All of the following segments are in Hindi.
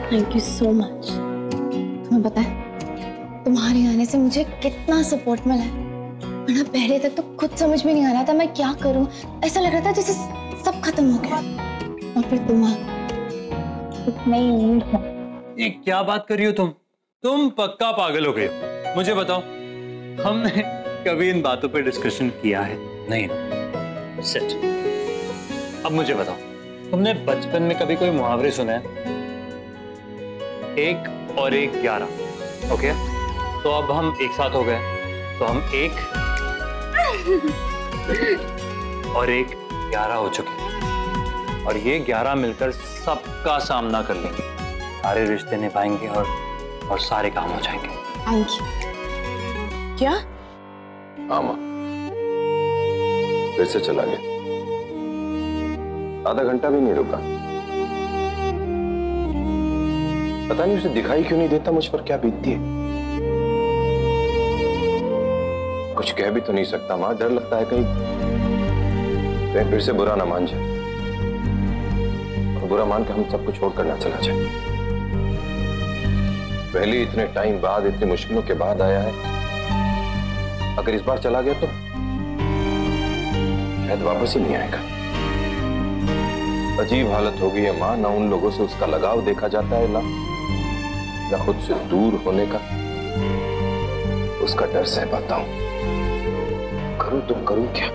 Thank you so much. तुम्हें पता है तुम्हारे आने से मुझे कितना सपोर्ट मिला है, वरना पहले तक तो खुद समझ में नहीं आ रहा था मैं क्या करूं। ऐसा लग रहा था जैसे सब खत्म हो गया, और फिर तुम नई उम्मीद। ये क्या बात कर रही हो तुम पक्का पागल हो गए। मुझे बताओ, हमने कभी इन बातों पे डिस्कशन किया है? नहीं। सच। अब मुझे बताओ, तुमने बचपन में कभी कोई मुहावरे सुने हैं? 1 और 1 11। ओके, तो अब हम एक साथ हो गए, तो हम 1 और 1 11 हो चुके हैं, और ये 11 मिलकर सबका सामना कर लेंगे, सारे रिश्ते निभाएंगे और सारे काम हो जाएंगे। Thank you. क्या? हाँ माँ, फिर से चला गया, आधा घंटा भी नहीं रुका। पता नहीं उसे दिखाई क्यों नहीं देता मुझ पर क्या बीतती है। कुछ कह भी तो नहीं सकता माँ, डर लगता है कहीं फिर से बुरा ना मान जाए, और बुरा मान के हम सबको छोड़कर ना चला जाए। पहले इतने टाइम बाद, इतनी मुश्किलों के बाद आया है, अगर इस बार चला गया तो शायद वापस ही नहीं आएगा। अजीब हालत हो गई है माँ, ना उन लोगों से उसका लगाव देखा जाता है, ना खुद से दूर होने का उसका डर सह पाता हूं। करूं तो करूं क्या?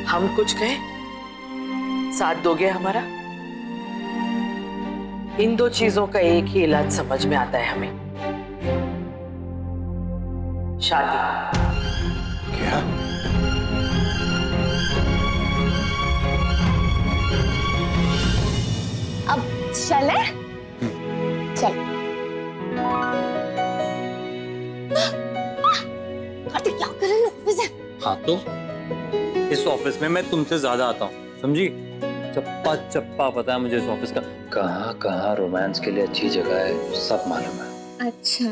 हम कुछ कहें, साथ दोगे हमारा? इन दो चीजों का एक ही इलाज समझ में आता है हमें, शादी। क्या? अब चले? चल। कार्तिक क्या कर रही हो? ऑफिस है। हाँ तो इस ऑफिस में मैं तुमसे ज्यादा आता हूँ, समझी? चप्पा चप्पा पता है मुझे इस ऑफिस का, कहाँ रोमांस के लिए अच्छी जगह है सब मालूम है। अच्छा,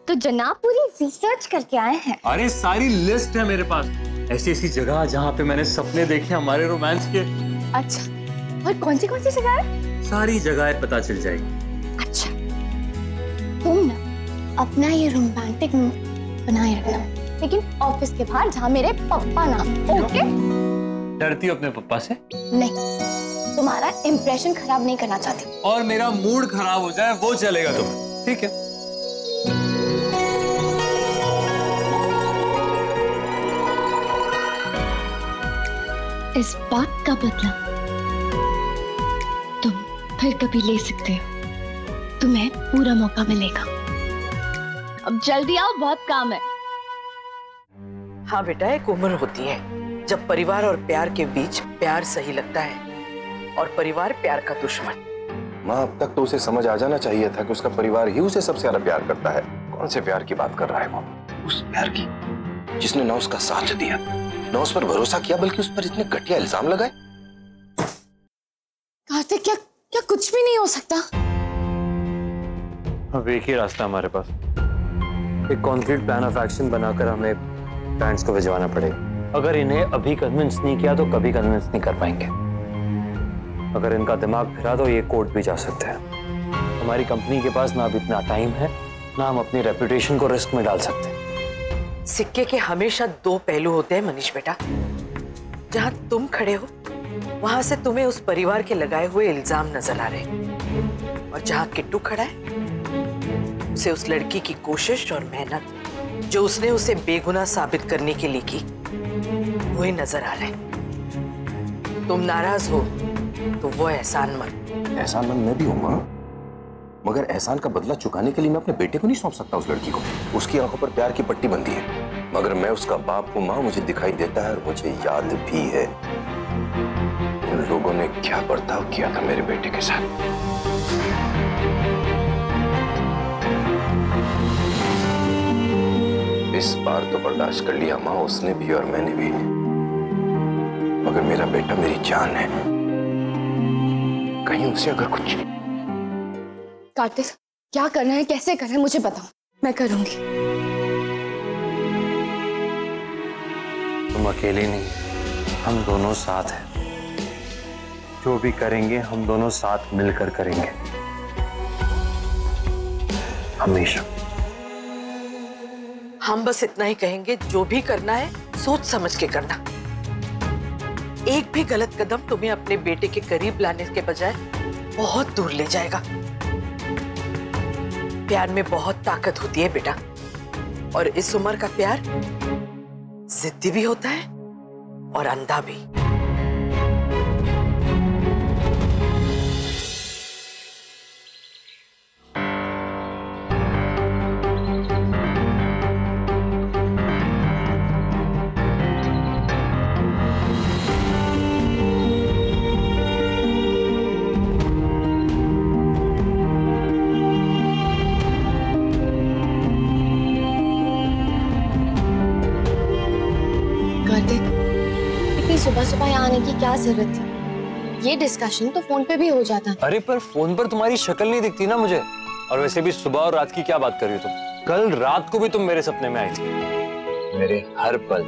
तो जनाब पूरी रिसर्च करके आए हैं? अरे सारी लिस्ट है मेरे पास, ऐसी ऐसी जगह जहाँ पे मैंने सपने देखे हमारे रोमांस के। अच्छा, और कौन सी जगह है? सारी जगह पता चल जाएगी। अच्छा, तुम ना अपना ये रोमांटिक मूड बनाए रखना, लेकिन ऑफिस के बाहर जहाँ मेरे पप्पा ना। ओके? डरती हो अपने पप्पा से? नहीं, तुम्हारा इंप्रेशन खराब नहीं करना चाहती। और मेरा मूड खराब हो जाए वो चलेगा तुम्हें, ठीक है? इस बात का बदला तुम फिर कभी ले सकते हो, तुम्हें पूरा मौका मिलेगा। अब जल्दी आओ, बहुत काम है। हाँ बेटा, एक उम्र होती है जब परिवार और प्यार के बीच प्यार सही लगता है और परिवार प्यार का दुश्मन। माँ, अब तक तो उसे समझ आ जाना चाहिए था कि उसका परिवार ही उसे सबसे ज्यादा प्यार करता है। कौन से प्यार की बात कर रहा है वो? उस प्यार की जिसने ना उसका साथ दिया, ना उस पर भरोसा किया, बल्कि उस पर इतने घटिया इल्जाम लगाए। कार्तिक, क्या कुछ भी नहीं हो सकता? अब एक ही रास्ता हमारे पास, एक कॉन्क्रीट प्लान ऑफ एक्शन बनाकर हमें पेरेंट्स को भिजवाना पड़ेगा। अगर इन्हें अभी कन्विंस नहीं किया तो कभी कन्विंस नहीं कर पाएंगे। अगर इनका दिमाग फिरा तो ये कोर्ट भी जा सकते हैं। हमारी कंपनी के पास ना अब इतना टाइम है, ना हम अपनी रेपुटेशन को रिस्क में डाल सकते हैं। सिक्के के हमेशा दो पहलू होते हैं मनीष बेटा। जहां तुम खड़े हो वहां से तुम्हें उस परिवार के लगाए हुए इल्जाम नजर आ रहे, और जहां किट्टू खड़ा है उसे उस लड़की की कोशिश और मेहनत जो उसने उसे बेगुनाह साबित करने के लिए की वही नजर आ रहा है। तुम नाराज हो तो वो एहसानमंद। एहसानमंद मैं भी हूँ माँ, मगर एहसान का बदला चुकाने के लिए मैं अपने बेटे को नहीं सौंप सकता उस लड़की को। उसकी आंखों पर प्यार की पट्टी बंधी है, मगर मैं उसका बाप हूँ माँ, मुझे दिखाई देता है और मुझे याद भी है उन लोगों ने क्या बर्ताव किया था मेरे बेटे के साथ। इस बार तो बर्दाश्त कर लिया माँ, उसने भी और मैंने भी, मगर मेरा बेटा मेरी जान है, कहीं उसे अगर कुछ। कार्तिक, क्या करना है, कैसे करना है मुझे बताओ, मैं करूंगी। तुम अकेली नहीं, हम दोनों साथ हैं। जो भी करेंगे हम दोनों साथ मिलकर करेंगे, हमेशा। हम बस इतना ही कहेंगे, जो भी करना है सोच समझ के करना। एक भी गलत कदम तुम्हें अपने बेटे के करीब लाने के बजाय बहुत दूर ले जाएगा। प्यार में बहुत ताकत होती है बेटा, और इस उम्र का प्यार जिद्दी भी होता है और अंधा भी। सुबह सुबह यहाँ आने की क्या जरूरत थी? ये डिस्कशन तो फोन पे भी हो जाता। अरे पर फोन पर तुम्हारी शक्ल नहीं दिखती ना मुझे। और वैसे भी सुबह और रात की क्या बात कर रही हो तुम? कल रात को भी तुम मेरे सपने में आई थी। मेरे हर पल,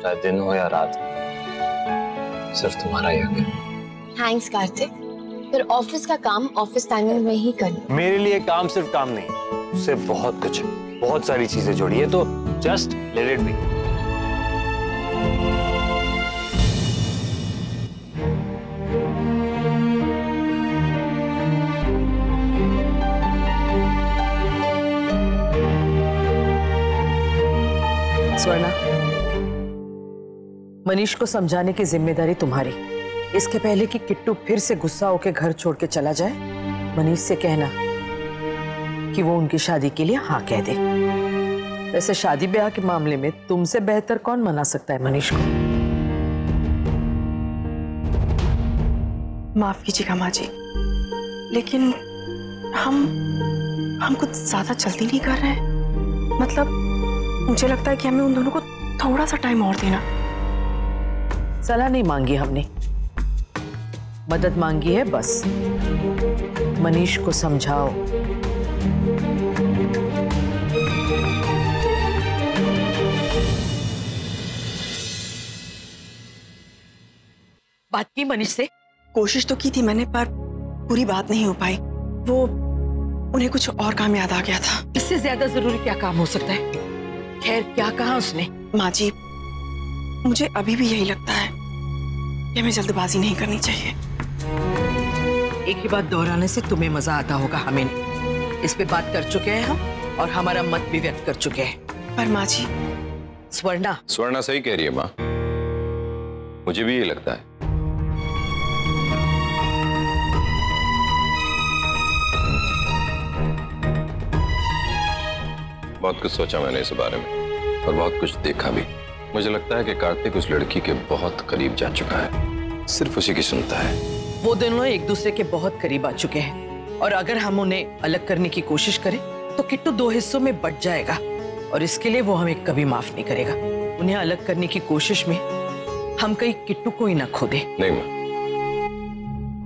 चाहे दिन हो या रात, सिर्फ तुम्हारा याद है। थैंक्स कार्तिक। फिर ऑफिस का काम ऑफिस टाइमिंग में ही करना। मेरे लिए काम सिर्फ काम नहीं, उससे बहुत कुछ है, बहुत सारी चीजें जुड़ी है, तो just let it be. Swarna, Manish को समझाने की जिम्मेदारी तुम्हारी। इसके पहले कि किट्टू फिर से गुस्सा होकर घर छोड़ के चला जाए, मनीष से कहना कि वो उनकी शादी के लिए हाँ कह दे। वैसे शादी ब्याह के मामले में तुमसे बेहतर कौन मना सकता है मनीष को? माफ कीजिएगा माँ जी, लेकिन हम कुछ ज्यादा जल्दी नहीं कर रहे हैं। मतलब मुझे लगता है कि हमें उन दोनों को थोड़ा सा टाइम और देना। सलाह नहीं मांगी हमने, मदद मांगी है बस। मनीष को समझाओ। बात की मनीष से? कोशिश तो की थी मैंने, पर पूरी बात नहीं हो पाई। वो उन्हें कुछ और काम याद आ गया था। इससे ज्यादा जरूरी क्या काम हो सकता है? खैर, क्या कहा उसने? माँ जी, मुझे अभी भी यही लगता है कि हमें जल्दबाजी नहीं करनी चाहिए। एक ही बात दोहराने से तुम्हें मजा आता होगा, हमें नहीं। इस पे बात कर चुके हैं हम, और हमारा मत भी व्यक्त कर चुके हैं। पर माँ जी। स्वर्णा सही कह रही है माँ, मुझे भी ये लगता है। बहुत कुछ सोचा मैंने इस बारे में, और बहुत कुछ देखा भी। मुझे लगता है कि कार्तिक उस लड़की के बहुत करीब जा चुका है, सिर्फ उसी की सुनता है। वो दोनों एक दूसरे के बहुत करीब आ चुके हैं, और अगर हम उन्हें अलग करने की कोशिश करें तो किट्टू दो हिस्सों में बंट जाएगा, और इसके लिए वो हमें कभी माफ नहीं करेगा। उन्हें अलग करने की कोशिश में हम कहीं किट्टू को ही ना खो दे। नहीं माँ,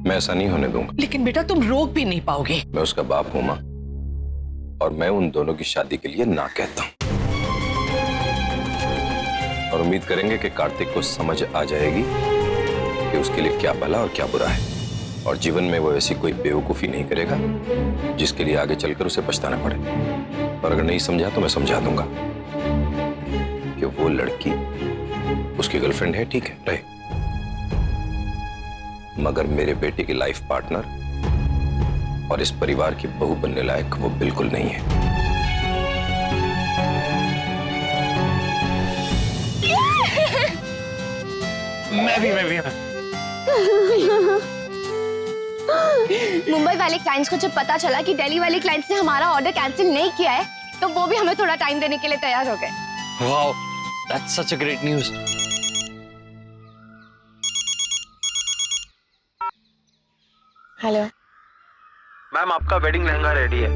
मैं ऐसा नहीं होने दूंगा। लेकिन बेटा, तुम रोक भी नहीं पाओगे। मैं उसका बाप हूं माँ, और मैं उन दोनों की शादी के लिए ना कहता हूं। और उम्मीद करेंगे कि कार्तिक को समझ आ जाएगी कि उसके लिए क्या भला और क्या बुरा है, और जीवन में वो ऐसी कोई बेवकूफी नहीं करेगा जिसके लिए आगे चलकर उसे पछताना पड़े। और अगर नहीं समझा तो मैं समझा दूंगा कि वो लड़की उसकी गर्लफ्रेंड है, ठीक है, रहे, मगर मेरे बेटे की लाइफ पार्टनर और इस परिवार की बहू बनने लायक वो बिल्कुल नहीं है। मैं भी मुंबई वाले क्लाइंट्स को जब पता चला कि दिल्ली वाले क्लाइंट्स ने हमारा ऑर्डर कैंसिल नहीं किया है, तो वो भी हमें थोड़ा टाइम देने के लिए तैयार हो गए। Wow, that's such a great news. Hello ma'am, आपका वेडिंग लहंगा रेडी है।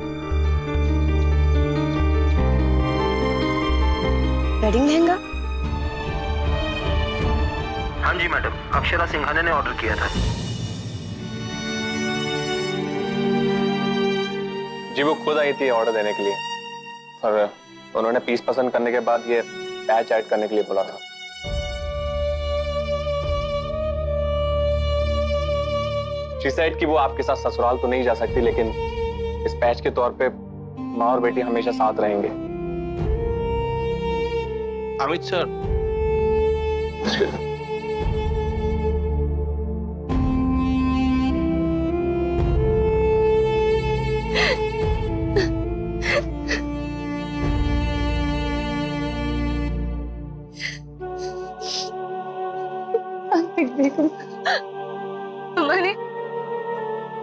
वेडिंग लहंगा? हाँ जी मैडम, अक्षरा सिंघानिया ने ऑर्डर किया था। जी, वो खुद आई थी ऑर्डर देने के लिए, और उन्होंने पीस पसंद करने के बाद ये पैच ऐड करने के लिए बोला था। शी सेड कि वो आपके साथ ससुराल तो नहीं जा सकती, लेकिन इस पैच के तौर पे माँ और बेटी हमेशा साथ रहेंगे। अमित सर,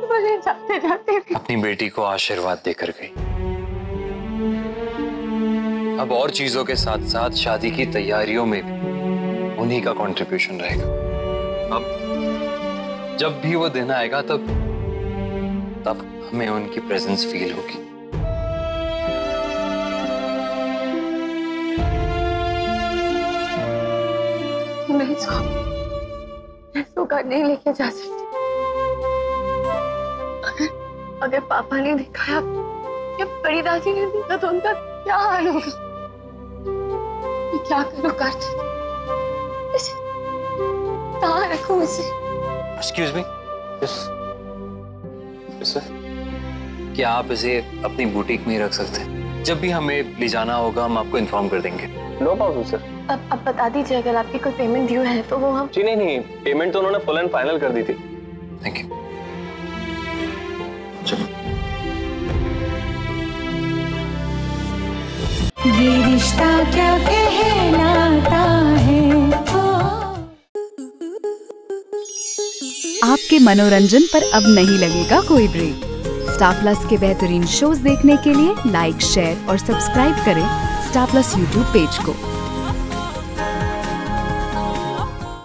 तुम्हारे जाते जाते अपनी बेटी को आशीर्वाद देकर गई। अब और चीजों के साथ साथ शादी की तैयारियों में भी उन्हीं का कंट्रीब्यूशन रहेगा। अब जब भी वो दिन आएगा तब हमें उनकी प्रेजेंस फील होगी। मैं इसको घर नहीं लेके जा सकती। अगर पापा ने देखा या बड़ी दादी ने देखा तो उनका क्या हाल होगा? मैं क्या करूं कार्तिक? इसे कहाँ रखूं इसे? एक्सक्यूज मी, सर, क्या आप इसे अपनी बुटीक में ही रख सकते हैं? जब भी हमें ले जाना होगा हम आपको इन्फॉर्म कर देंगे। No problem sir. अब बता दीजिए, अगर आपकी कोई पेमेंट ड्यू है तो वो हम। जी नहीं, पेमेंट तो उन्होंने फुल एंड फाइनल कर दी थी। Thank you. चलो। ये रिश्ता क्या कहलाता है। आपके मनोरंजन पर अब नहीं लगेगा कोई ब्रेक। स्टार प्लस के बेहतरीन शोज देखने के लिए लाइक, शेयर और सब्सक्राइब करें स्टार प्लस यूट्यूब पेज को।